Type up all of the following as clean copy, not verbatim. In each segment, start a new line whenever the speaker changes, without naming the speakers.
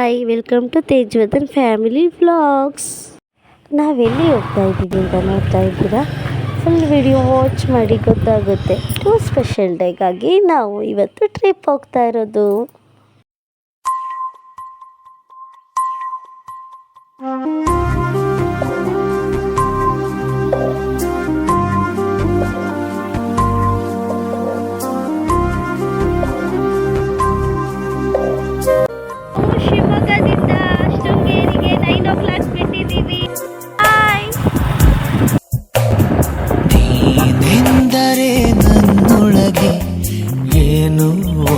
Hi, welcome to Tejvadan family vlogs. ನಾವೆಲ್ಲಿ ಹೋಗ್ತಾ ಇದ್ದೀವಿ ಅಂತ ನೋಡ್ತಾ ಇದ್ದೀರಾ. ಫುಲ್ ವಿಡಿಯೋ ವಾಚ್ ಮಾಡಿ ಗೊತ್ತಾಗುತ್ತೆ. ಸ್ಪೆಷಲ್ ಡೇಗಾಗಿ ನಾವು ಇವತ್ತು ಟ್ರಿಪ್ ಹೋಗ್ತಾ ಇರೋದು. ಶಿವಮೊಗ್ಗದಿಂದ ಶೃಂಗೇರಿಗೆ 9 o'clock ಬಿಟ್ಟಿದ್ದೀವಿ.
ನೀನೆಂದರೆ ನನ್ನೊಳಗೆ ಏನು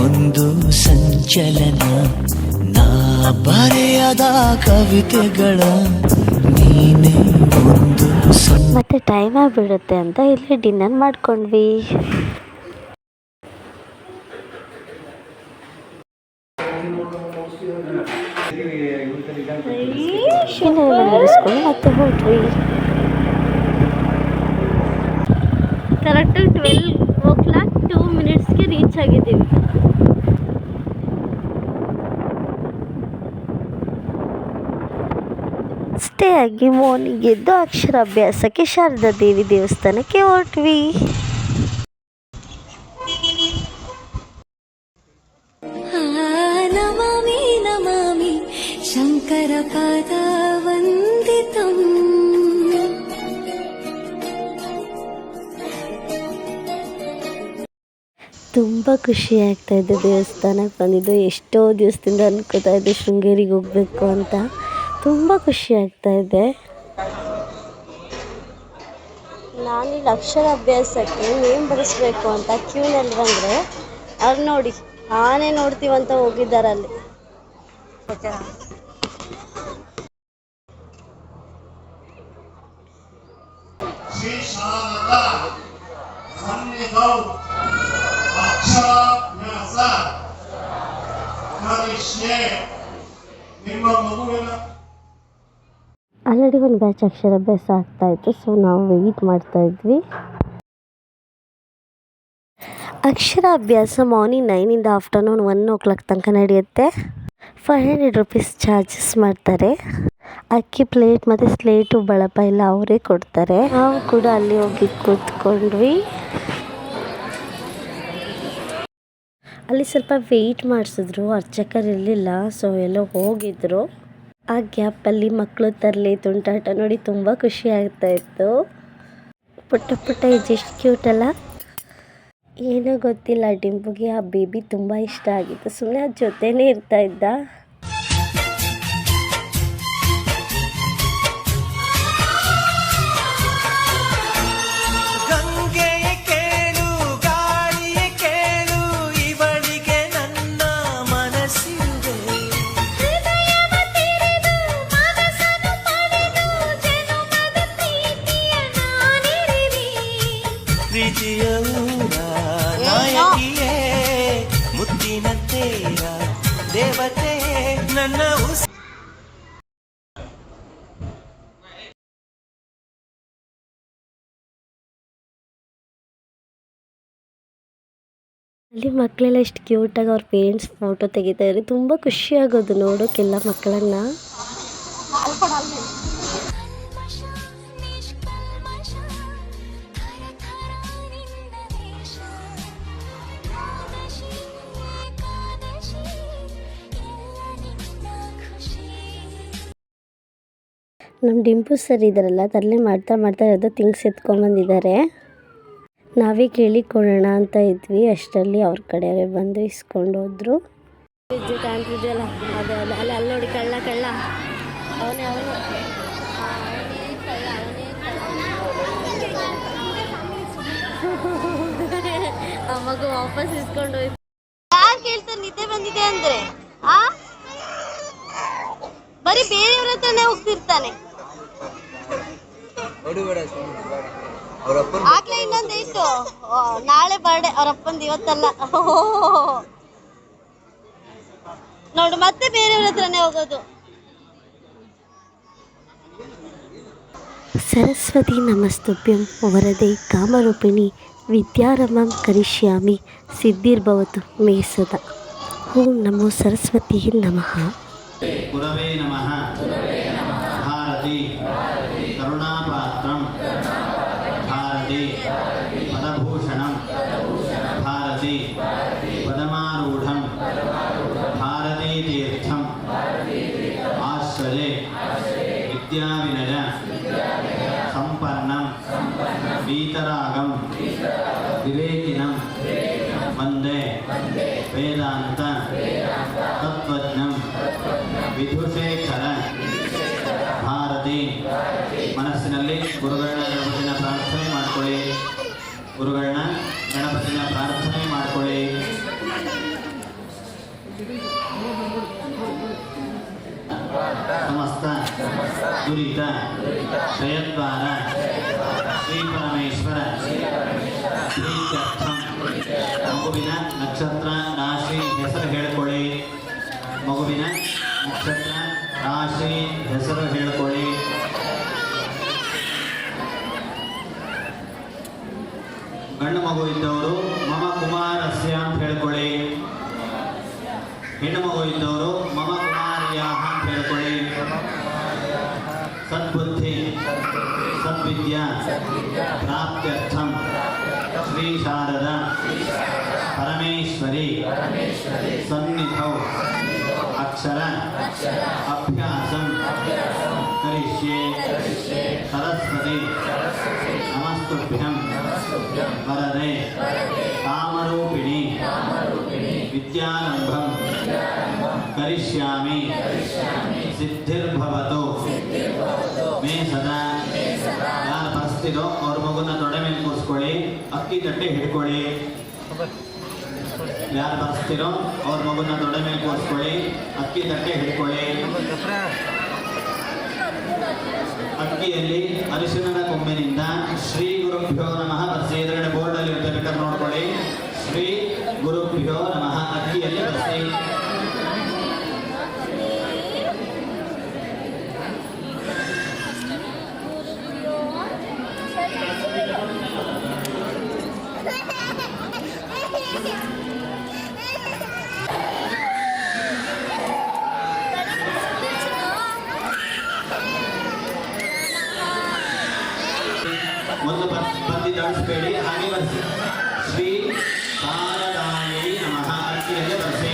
ಒಂದು ಸಂಚಲನ, ನಾ ಬರೆಯದ ಕವಿತೆಗಳ ನೀನೇ ಒಂದು
ಮತ್ತೆ ಟೈಮ್ ಆಗಿಬಿಡುತ್ತೆ ಅಂತ ಇಲ್ಲಿ ಡಿನ್ನರ್ ಮಾಡ್ಕೊಂಡ್ವಿ. ಮತ್ತೆ ಹೊರಟ್ವಿ. ಕರೆಕ್ಟಾಗಿ 12 o'clock 2 minutesಗೆ ರೀಚ್ ಆಗಿದ್ದೀವಿ. ಸ್ಟೇ ಆಗಿ ಮಾರ್ನಿಂಗ್ ಎದ್ದು ಅಕ್ಷರಾಭ್ಯಾಸಕ್ಕೆ ಶಾರದಾ ದೇವಿ ದೇವಸ್ಥಾನಕ್ಕೆ ಹೊರಟ್ವಿ.
ನಮಾಮಿ ನಮಾಮಿ ಶಂಕರ ಪಾದ ವಂದಿತಂ.
ತುಂಬ ಖುಷಿ ಆಗ್ತಾ ಇದೆ ದೇವಸ್ಥಾನಕ್ಕೆ ಬಂದಿದ್ದು. ಎಷ್ಟೋ ದಿವಸದಿಂದ ಅನ್ಕೋತಾ ಇದ್ದೆ ಶೃಂಗೇರಿಗೆ ಹೋಗಬೇಕು ಅಂತ. ತುಂಬ ಖುಷಿ ಆಗ್ತಾ ಇದೆ. ನಾನಿಲ್ಲಿ ಅಕ್ಷರಾಭ್ಯಾಸಕ್ಕೆ ನೇಮ್ ಬರೆಸ್ಬೇಕು ಅಂತ ಕ್ಯೂನಲ್ಲಿ ಬಂದರೆ ಅವ್ರು ನೋಡಿ ಆನೆ ನೋಡ್ತೀವಂತ ಹೋಗಿದ್ದಾರೆ ಅಲ್ಲಿ. ಆಲ್ರೆಡಿ ಒಂದು ಬ್ಯಾಚ್ ಅಕ್ಷರಾಭ್ಯಾಸ ಆಗ್ತಾ ಇತ್ತು, ಸೊ ನಾವು ವೆಯ್ಟ್ ಮಾಡ್ತಾ ಇದ್ವಿ. ಅಕ್ಷರಾಭ್ಯಾಸ ಮಾರ್ನಿಂಗ್ 9 ಆಫ್ಟರ್ನೂನ್ 1 o'clock ತನಕ ನಡೆಯುತ್ತೆ. 500 rupees ಚಾರ್ಜಸ್ ಮಾಡ್ತಾರೆ. ಅಕ್ಕಿ ಪ್ಲೇಟ್ ಮತ್ತು ಸ್ಲೇಟು ಬಳಪ ಎಲ್ಲ ಅವರೇ ಕೊಡ್ತಾರೆ. ನಾವು ಕೂಡ ಅಲ್ಲಿ ಹೋಗಿ ಕೂತ್ಕೊಂಡ್ವಿ. ಅಲ್ಲಿ ಸ್ವಲ್ಪ ವೆಯ್ಟ್ ಮಾಡಿಸಿದ್ರು, ಅರ್ಚಕರು ಇರಲಿಲ್ಲ, ಸೊ ಎಲ್ಲೋ ಹೋಗಿದ್ರು. ಆ ಗ್ಯಾಪಲ್ಲಿ ಮಕ್ಕಳು ತರಲೆ ತುಂಟಾಟ ನೋಡಿ ತುಂಬ ಖುಷಿ ಆಗ್ತಾ ಇತ್ತು. ಪುಟ್ಟ ಪುಟ್ಟ ಎಷ್ಟು ಕ್ಯೂಟ್ ಅಲ್ಲ. ಏನೋ ಗೊತ್ತಿಲ್ಲ, ಡಿಂಪುಗೆ ಆ ಬೇಬಿ ತುಂಬ ಇಷ್ಟ ಆಗಿತ್ತು. ಸುಮ್ಮನೆ ಅದ್ರ ಜೊತೆನೇ ಇರ್ತಾ ಇದ್ದ.
ಮುತ್ತಿನ ತೇರ ದೇವತೆ ನನ್ನ
ಅಲ್ಲಿ ಮಕ್ಕಳೆಲ್ಲ ಎಷ್ಟು ಕ್ಯೂಟಾಗಿ ಅವ್ರ ಪೇರೆಂಟ್ಸ್ ಫೋಟೋ ತೆಗಿತಾ ಇದ್ದಾರೆ. ತುಂಬ ಖುಷಿ ಆಗೋದು ನೋಡೋಕ್ಕೆಲ್ಲ ಮಕ್ಕಳನ್ನ. ನಮ್ಮ ಡಿಂಪು ಸರ್ ಇದ್ದಾರಲ್ಲ, ತರಲೆ ಮಾಡ್ತಾ ಯಾವುದೋ ಥಿಂಗ್ಸ್ ಎತ್ಕೊಂಡ್ಬಂದಿದ್ದಾರೆ. ನಾವೇ ಕೇಳಿಕೊಳ್ಳೋಣ ಅಂತ ಇದ್ವಿ. ಅಷ್ಟರಲ್ಲಿ ಅವ್ರ ಕಡೆಯವರೇ ಬಂದು ಇಸ್ಕೊಂಡು ಹೋದ್ರು. ಕಾಣ್ತಿದ್ಯಲ್ಲ ಅದೇ ಅಲ್ಲಿ ನೋಡಿ, ಕಳ್ಳ ಅವನೇ ಆ ಮಗು ವಾಪಸ್ ಇಸ್ಕೊಂಡು ಹೋಯ್ತು. ಯಾರು ಕೇಳ್ತಾರೆ ನಿದ್ದೆ ಬಂದಿದೆ ಅಂದ್ರೆ? ಬರೀ ಬೇರೆಯವ್ರ ಹತ್ರನೇ ಹೋಗ್ತಿರ್ತಾನೆ. ಆಗ್ಲೇ ಇನ್ನೊಂದು ಇತ್ತು, ನಾಳೆ ಬರ್ಡೇ ಅವರಪ್ಪಂದು, ಇವತ್ತಲ್ಲ. ನೋಡು, ಮತ್ತೆ ಬೇರೆಯವ್ರ ಹತ್ರನೇ ಹೋಗೋದು. ಸರಸ್ವತಿ ನಮಸ್ತುಭ್ಯಂ ವರದೆ ಕಾಮರೂಪಿಣಿ ವಿದ್ಯಾರಮಂ ಕರಿಷ್ಯಾಮಿ ಸಿದ್ಧಿರ್ಭವತು ಮೇ ಸದಾ. ಓಂ ನಮೋ ಸರಸ್ವತಿ ನಮಃ.
ಗುರವೇ ನಮಃ ಭಾರತಿ ಕರುಣಾಪಾತ್ರಂ ಭಾರತಿ ಪದಭೂಷಣಂ ಭಾರತಿ ಪದಮಾರೂಢಂ ಭಾರತೀ ತೀರ್ಥಂ ಆಶ್ರಯೇ ವಿದ್ಯಾವಿನಯ ಸಂಪನ್ನಂ ವೀತರಾಗಂ ವಿವೇಕಿನಂ ವಂದೇ ವೇದಾಂತ ತತ್ವಜ್ಞಂ ವಿಧುಶೇಖರ ಭಾರತಿ. ಮನಸ್ಸಿನಲ್ಲಿ ಗುರುಗಳನ್ನ ಗಣಪತಿನ ಪ್ರಾರ್ಥನೆ ಮಾಡ್ಕೊಳ್ಳಿ. ಗುರುಗಳನ್ನ ಗಣಪತಿನ ಪ್ರಾರ್ಥನೆ ಮಾಡ್ಕೊಳ್ಳಿ. ಸಮಸ್ತ ದುರಿತ ಕ್ಷಯದ್ವಾರ ಶ್ರೀ ಪರಮೇಶ್ವರ ಪ್ರೀತ್ಯರ್ಥಂ. ಮಗುವಿನ ನಕ್ಷತ್ರ ರಾಶಿ ಹೆಸರು ಹೇಳ್ಕೊಳ್ಳಿ. ಮಗುವಿನ ನಕ್ಷತ್ರ ರಾಶಿ ಹೆಸರು ಹೇಳ್ಕೊಳ್ಳಿ. ಗಂಡು ಮಗು ಇದ್ದವರು ಮಮ ಕುಮಾರಸ್ಯ ಅಂತ ಹೇಳ್ಕೊಳ್ಳಿ. ಹೆಣ್ಣು ಮಗು ಇದ್ದವರು ಮಮ ಕುಮಾರ್ಯಾಹ ಅಂತ ಹೇಳ್ಕೊಳ್ಳಿ. ಸದ್ಬುದ್ಧಿ ಸದ್ವಿದ್ಯಾ ಪ್ರಾಪ್ತ್ಯರ್ಥಂ ಶ್ರೀ ಶಾರದಾ ಪರಮೇಶ್ವರಿ ಸನ್ನಿಧೌ ಅಕ್ಷರ ಅಭ್ಯಾಸಂ ಕರಿಷ್ಯೆ. ಸರಸ್ವತಿ ನಮಸ್ತುಭ್ಯಂ ವರದೆ ಕಾಮರೂಪಿಣಿ ವಿದ್ಯಾರಂಭಂ ಕರಿಷ್ಯಾಮಿ. ಸಿದ್ಧಿರ್ಭವತು ಮೇ ಸದಾ. ಯಾರು ಬರ್ಸ್ತಿರೋ ಅವ್ರ ಮಗುನ ತೊಡೆ ಮೇಲೆ ಕೂರಿಸ್ಕೊಳ್ಳಿ. ಅಕ್ಕಿ ತಟ್ಟೆ ಹಿಡ್ಕೊಳ್ಳಿ. ಯಾರು ಬರ್ಸ್ತಿರೋ ಅವ್ರ ಮಗುನ ತೊಡೆ ಮೇಲೆ ಕೂರಿಸ್ಕೊಳ್ಳಿ. ಅಕ್ಕಿ ತಟ್ಟೆ ಹಿಡ್ಕೊಳ್ಳಿ. ಅಕ್ಕಿಯಲ್ಲಿ ಅರಿಶಿಣದ ಕೊಂಬಿನಿಂದ ಶ್ರೀ ಗುರುಭ್ಯೋ ನಮಃ ಬರ್ಸಿ. ಎದುರುಗಡೆ ಬೋರ್ಡಲ್ಲಿ ಇರುತ್ತೆ, ಬೇಕಾದ್ರೆ ನೋಡ್ಕೊಳ್ಳಿ. ಶ್ರೀ ಗುರುಭ್ಯೋ ನಮಃ ಅಕ್ಕಿಯಲ್ಲಿ ಬರ್ಸಿ. ಒಂದು ಬತ್ತಿ ದಾಳಿಸಬೇಡಿ, ಹಾಗೆ ಬರ್ಸಿ. ಶ್ರೀ ಶಾರದಾಯೈ ನಮಃ ಅಕ್ಕಿಯಲ್ಲಿ ಬರ್ಸಿ.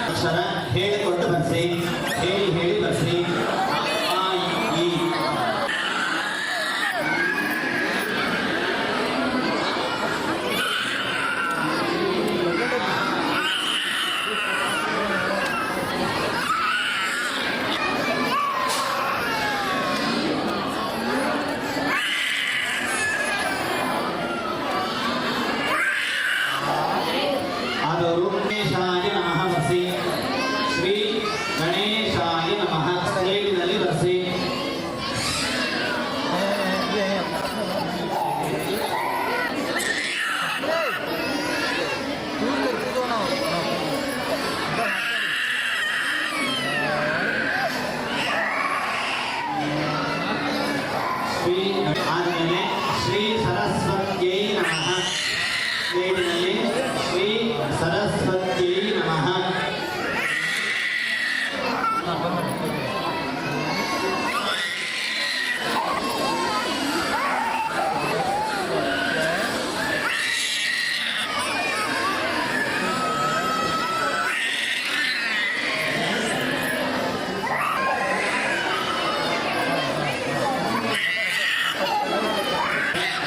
ಅಕ್ಷರ ಹೇಳಿಕೊಂಡು ಬರ್ಸಿ. ಹೇಳಿ ಹೇಳಿ ಬರ್ಸಿ. ಆ, ಈ. ಆದವರು ಗಣೇಶಾಯ ನಮಃ ಬರ್ಸಿ. ಶ್ರೀ ಗಣೇಶಾಯ ನಮಃ ಸ್ಲೇಟಿನಲ್ಲಿ ಬರ್ಸಿ. ಶ್ರೀ ಆದಮೇಲೆ ಶ್ರೀ ಸರಸ್ವತ್ಯೈ ನಮಃ ಸ್ಲೇಟಿನಲ್ಲಿ ಶ್ರೀ ಸರಸ್ವತ್ಯೈ ನಮಃ.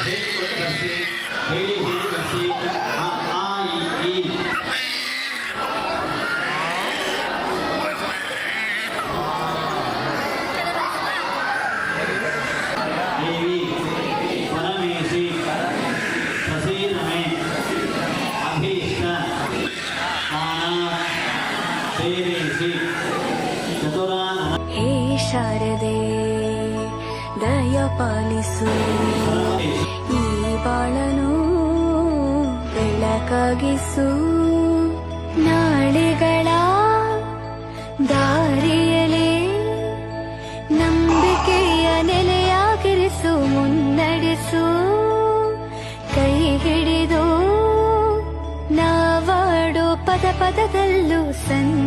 ಹೇಳಿಕೊಂಡು ಬರ್ಸಿ. ಹೇಳಿ ಹೇಳಿ ಬರ್ಸಿ. ಆ, ಈ. ದೇವಿ ಪರಮೇಶಿ ಪ್ರಸೀದಮೆ ಅಭೀಷ್ಟ ಕಾಣ ದೇವೇಶಿ ಚತುರಾನ.
ಹೇ ಶಾರದೆ ದಯ ಪಾಲಿಸು, ಈ ಬಾಳನು ಬೆಳಕಾಗಿಸು. ನಾಳೆಗಳ ದಾರಿಯಲೇ ನಂಬಿಕೆಯ ನೆಲೆ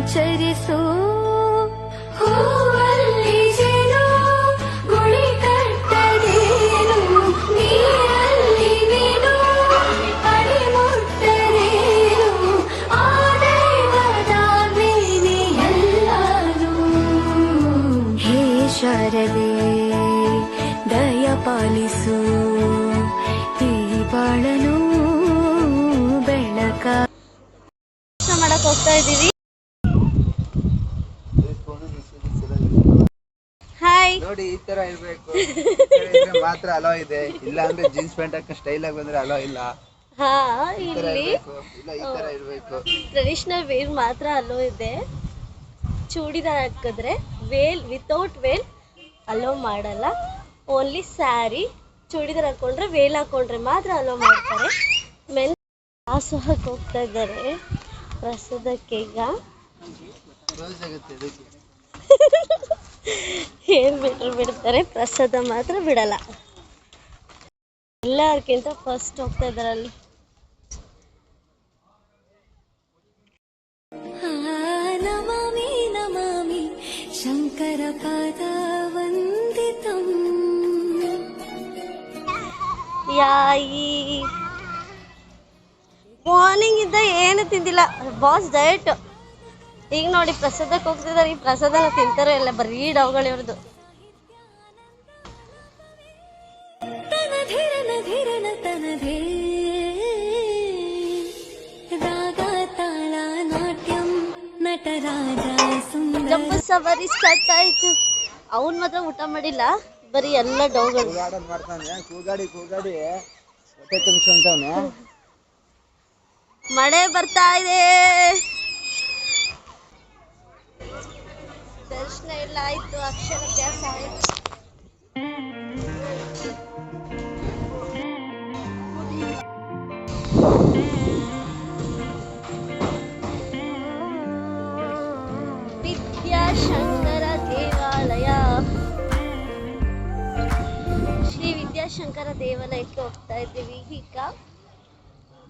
ಸಂಚರಿಸೋ ಹೂವಲ್ಲಿ ಜೇನು ಗುಳಿ ಕಟ್ಟದೇನು ನೀರಲ್ಲಿ ಮೀನು ಅಡಿ ಮುಟ್ಟರೇನು ಆ ದೈವದಾಜ್ಞೆನೇ ಎಲ್ಲಾನು ಹೇ ಶಾರದೆ ದಯ ಪಾಲಿಸು ಈ ಬಾಳನು ಬೆಳಕ
ಮಾಡಕ್ ಹೋಗ್ತಾ ಇದೀವಿ. ಹಾಯ್
ನೋಡಿ ಈ ತರ ಇರ್ಬೇಕು, ಈ ತರ ಇದ್ರೆ ಮಾತ್ರ ಅಲೋ ಇದೆ. ಇಲ್ಲ ಅಂದ್ರೆ ಜೀನ್ಸ್ ಪ್ಯಾಂಟ್ ಹಾಕ ಸ್ಟೈಲ್ ಆಗಿ ಬಂದ್ರೆ ಅಲೋ ಇಲ್ಲ.
ಹಾ,
ಈ ತರ
ಇಲ್ಲಿ
ಇರ್ಬೇಕು, ಇಲ್ಲ ಈ ತರ ಇರ್ಬೇಕು.
ಟ್ರೆಡಿಷನಲ್ ವೇರ್ ಮಾತ್ರ ಅಲೋ ಇದೆ. ಚೂಡಿದಾರ್ ಹಾಕಿದ್ರೆ ವೇಲ್ ವಿತೌಟ್ ವೇಲ್ ಅಲೋ ಮಾಡಲ್ಲ. ಓನ್ಲಿ ಸ್ಯಾರಿ ಚೂಡಿದಾರ್ ಹಾಕೊಂಡ್ರೆ ವೇಲ್ ಹಾಕೊಂಡ್ರೆ ಮಾತ್ರ ಅಲೋ ಮಾಡ್ತಾರೆ. ಮೆನ್ ದಾಸೋಹಕ್ಕೆ ಹೋಗ್ತಾ ಇದ್ದಾರೆ ಪ್ರಸಾದಕ್ಕೆ. ಈಗ
ರೋಸ್ ಆಗುತ್ತೆ ಇದಕ್ಕೆ.
ಏನ್ ಬಿಟ್ರು ಬಿಡ್ತಾರೆ, ಪ್ರಸಾದ ಮಾತ್ರ ಬಿಡಲ್ಲ. ಎಲ್ಲರಿಗಿಂತ ಫಸ್ಟ್ ಹೋಗ್ತಾ ಇದ್ದಾರೆ ಅಲ್ಲಿ.
ನಮಾಮಿ ನಮಾಮಿ ಶಂಕರ ಪಾದ ವಂದಿತಂ.
ಯಾಯಿ ಮಾರ್ನಿಂಗ್ ಇದ್ದ ಏನು ತಿಂದಿಲ್ಲ ಬಾಸ್, ಡಯಟ್. ಈಗ ನೋಡಿ ಪ್ರಸಾದಕ್ಕೆ ಹೋಗ್ತಿದ್ದಾರೆ. ಈ ಪ್ರಸಾದನ ತಿಂತಾರೆ ಇಲ್ಲ, ಬರೀ ಡವ್ಗಳಿವ್ರದ್ದು.
ತನಧಿರನ ಧಿರನ ತನಧೇ ರಾಗ ತಾಳ ನಾಟ್ಯಂ ನಟರಾಜ ಸುಂದರ.
ಜಂಬೂ ಸವಾರಿ ಸ್ಟಾರ್ಟ್ ಆಯ್ತು. ಅವನ್ ಮಾತ್ರ ಊಟ ಮಾಡಿಲ್ಲ, ಬರೀ ಎಲ್ಲ ಡವ್ಗಳು.
ಕೂಗಾಡೋದ್ ಮಾಡ್ತಾನೆ, ಕೂಗಾಡಿ ಕೂಗಾಡಿ ಹೊಟ್ಟೆ ತುಂಬಿಸ್ಕೊಂತವ್ನೆ.
ಮಳೆ ಬರ್ತಾ ಇದೆ. ದರ್ಶನ ಎಲ್ಲ ಆಯ್ತು, ಅಕ್ಷರಾಭ್ಯಾಸ ಆಯ್ತು. ವಿದ್ಯಾಶಂಕರ ದೇವಾಲಯ, ಶ್ರೀ ವಿದ್ಯಾಶಂಕರ ದೇವಾಲಯಕ್ಕೆ ಹೋಗ್ತಾ ಇದ್ದೀವಿ. ಈಗ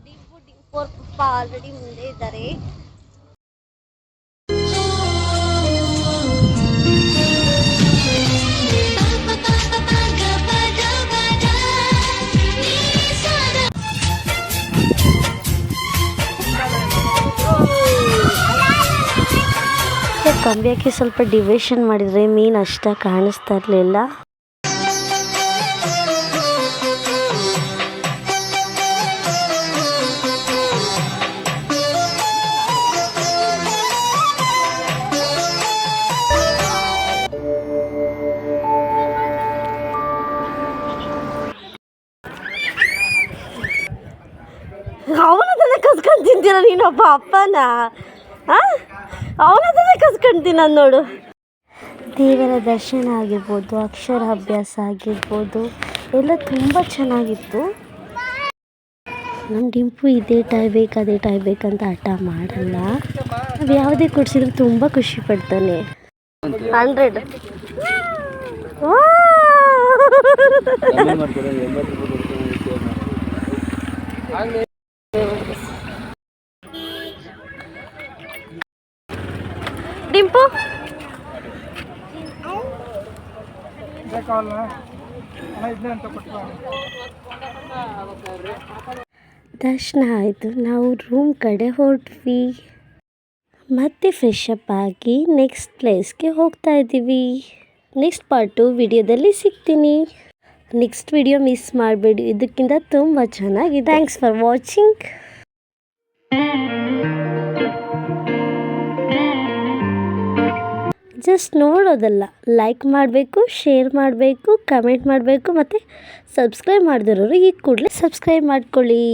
ಡಿಂಪು ಪಪ್ಪ ಆಲ್ರೆಡಿ ಮುಂದೆ ಇದ್ದಾರೆ. ಕಂಬಿಯಾಕಿ ಸ್ವಲ್ಪ ಡಿವಿಷನ್ ಮಾಡಿದರೆ ಮೀನು ಅಷ್ಟಾಗಿ ಕಾಣಿಸ್ತಾ ಇರಲಿಲ್ಲ. ಅವನದನ್ನೇ ಕಸ್ಕೊಂಡು ತಿಂತೀರ ನೀನೊಬ್ಬ ಅಪ್ಪನ? ಅವನದನ್ನೇ ಕಸ್ಕೊಂಡು ತಿನ್ನೋದು ನೋಡು. ದೇವರ ದರ್ಶನ ಆಗಿರ್ಬೋದು, ಅಕ್ಷರಾಭ್ಯಾಸ ಆಗಿರ್ಬೋದು, ಎಲ್ಲ ತುಂಬ ಚೆನ್ನಾಗಿತ್ತು. ನಮ್ಮ ಡಿಂಪು ಇದೇ ಟೈ ಬೇಕು ಅದೇ ಟೈ ಬೇಕಂತ ಹಠ ಮಾಡಲ್ಲ. ನಾವು ಯಾವುದೇ ಕೊಡಿಸಿದ್ರು ತುಂಬ ಖುಷಿ ಪಡ್ತಾನೆ. 100 ಡಿಂಪು ದರ್ಶನ ಆಯಿತು. ನಾವು ರೂಮ್ ಕಡೆ ಹೊರಟ್ವಿ. ಮತ್ತೆ ಫ್ರೆಶ್ ಅಪ್ ಆಗಿ ನೆಕ್ಸ್ಟ್ ಪ್ಲೇಸ್ಗೆ ಹೋಗ್ತಾ ಇದ್ದೀವಿ. ನೆಕ್ಸ್ಟ್ ಪಾರ್ಟು ವಿಡಿಯೋದಲ್ಲಿ ಸಿಗ್ತೀನಿ. ನೆಕ್ಸ್ಟ್ ವಿಡಿಯೋ ಮಿಸ್ ಮಾಡಬೇಡಿ, ಇದಕ್ಕಿಂತ ತುಂಬ ಚೆನ್ನಾಗಿದೆ. Thanks for watching. ಜಸ್ಟ್ ನೋಡೋದಲ್ಲ, ಲೈಕ್ ಮಾಡಬೇಕು, ಶೇರ್ ಮಾಡಬೇಕು, ಕಮೆಂಟ್ ಮಾಡಬೇಕು, ಮತ್ತು ಸಬ್ಸ್ಕ್ರೈಬ್ ಮಾಡಿದಿರೋರು ಈ ಕೂಡಲೇ ಸಬ್ಸ್ಕ್ರೈಬ್ ಮಾಡ್ಕೊಳ್ಳಿ.